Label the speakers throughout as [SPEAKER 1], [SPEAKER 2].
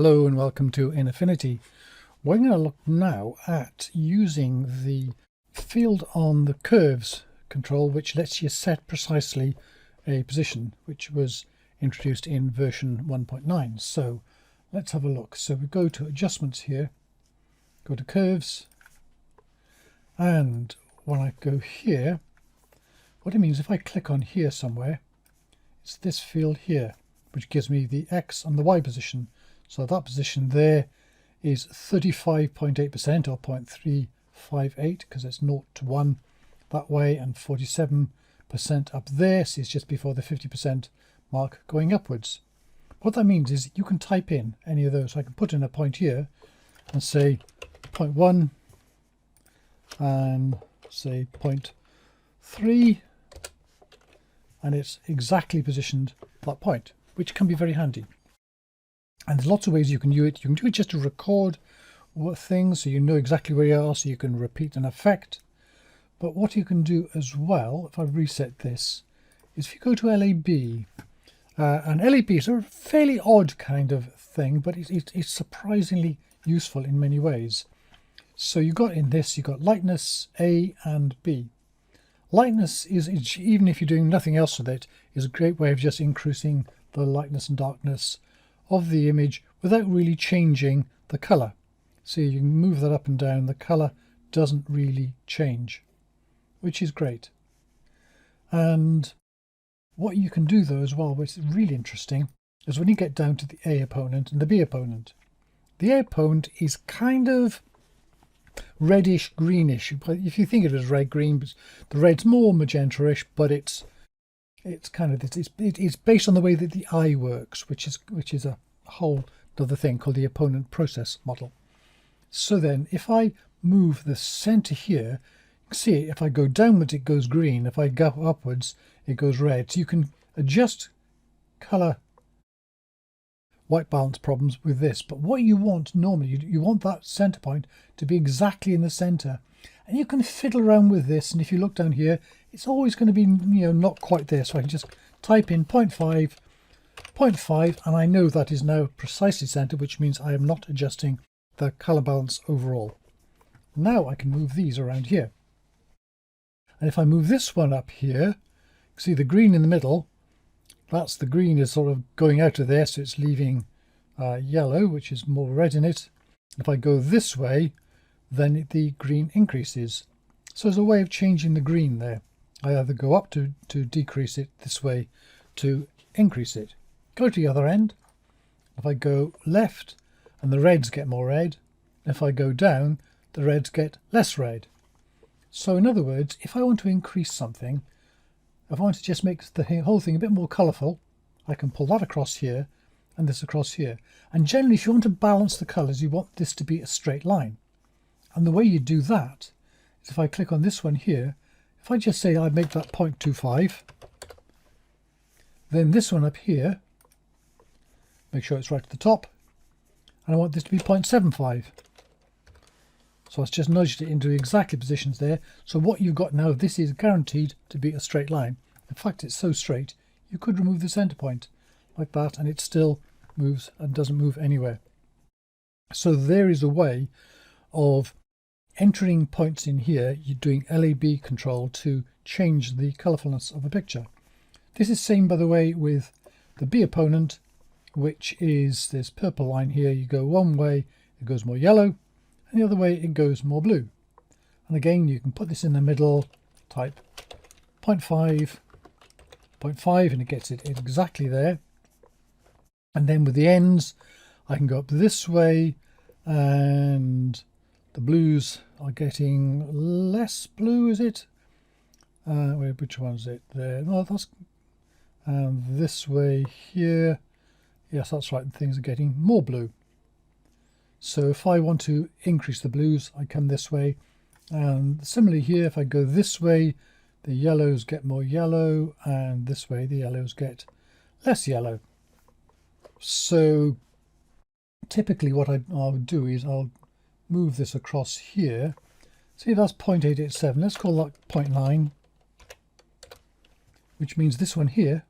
[SPEAKER 1] Hello and welcome to Affinity. We're going to look now at using the field on the curves control, which lets you set precisely a position, which was introduced in version 1.9. So let's have a look. So we go to adjustments here, go to curves, and when I go here, what it means if I click on here somewhere, it's this field here, which gives me the X and the Y position. So that position there is 35.8% or 0.358 because it's 0 to 1 that way, and 47% up there, so it's just before the 50% mark going upwards. What that means is you can type in any of those. So I can put in a point here and say 0.1 and say 0.3, and it's exactly positioned that point, which can be very handy. And there's lots of ways you can do it. You can do it just to record things so you know exactly where you are, so you can repeat an effect. But what you can do as well, if I reset this, is if you go to LAB, and LAB is a fairly odd kind of thing, but it's surprisingly useful in many ways. So you've got in this, you've got lightness A and B. Lightness is, even if you're doing nothing else with it, is a great way of just increasing the lightness and darkness of the image without really changing the color. So you can move that up and down, the color doesn't really change, which is great. And what you can do though as well, which is really interesting, is when you get down to the A opponent and the B opponent. The A opponent is kind of reddish greenish. If you think of it as red green, but the red's more magenta-ish, but it's kind of it's based on the way that the eye works, which is a whole other thing called the opponent process model. So then if I move the center here, you can see if I go downwards it goes green, if I go upwards it goes red. So you can adjust color white balance problems with this. But what you want normally, you want that center point to be exactly in the center, and you can fiddle around with this, and if you look down here it's always going to be, not quite there. So I can just type in 0.5, 0.5, and I know that is now precisely centered, which means I am not adjusting the color balance overall. Now I can move these around here, and if I move this one up here, see the green in the middle, that's the green is sort of going out of there, so it's leaving yellow, which is more red in it. If I go this way, then the green increases. So there's a way of changing the green there. I either go up to decrease it, this way to increase it. Go to the other end. If I go left, and the reds get more red. If I go down, the reds get less red. So in other words, if I want to increase something, if I want to just make the whole thing a bit more colourful, I can pull that across here and this across here. And generally, if you want to balance the colours, you want this to be a straight line. And the way you do that is if I click on this one here, if I just say I make that 0.25, then this one up here, make sure it's right at the top, and I want this to be 0.75. So I've just nudged it into exactly positions there. So what you've got now, this is guaranteed to be a straight line. In fact, it's so straight, you could remove the center point like that and it still moves and doesn't move anywhere. So there is a way of entering points in here. You're doing LAB control to change the colorfulness of a picture. This is same, by the way, with the B opponent, which is this purple line here. You go one way, it goes more yellow, and the other way it goes more blue. And again, you can put this in the middle, type 0.5, 0.5, and it gets it exactly there. And then with the ends, I can go up this way, and the blues are getting less blue, is it? Which one is it there? No, that's this way here. Yes, that's right, things are getting more blue. So if I want to increase the blues, I come this way. And similarly here, if I go this way, the yellows get more yellow, and this way the yellows get less yellow. So typically what I'll do is I'll move this across here. See, that's 0.887. Let's call that 0.9, which means this one here,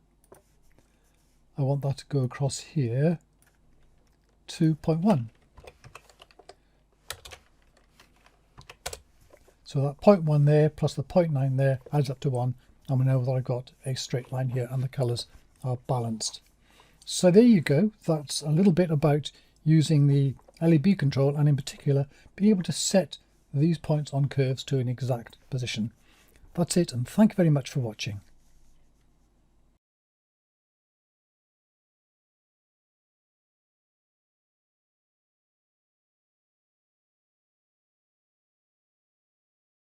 [SPEAKER 1] I want that to go across here to 0.1. So that 0.1 there plus the 0.9 there adds up to 1, and we know that I've got a straight line here and the colours are balanced. So there you go. That's a little bit about using the LEB control, and in particular being able to set these points on curves to an exact position. That's it, and thank you very much for watching.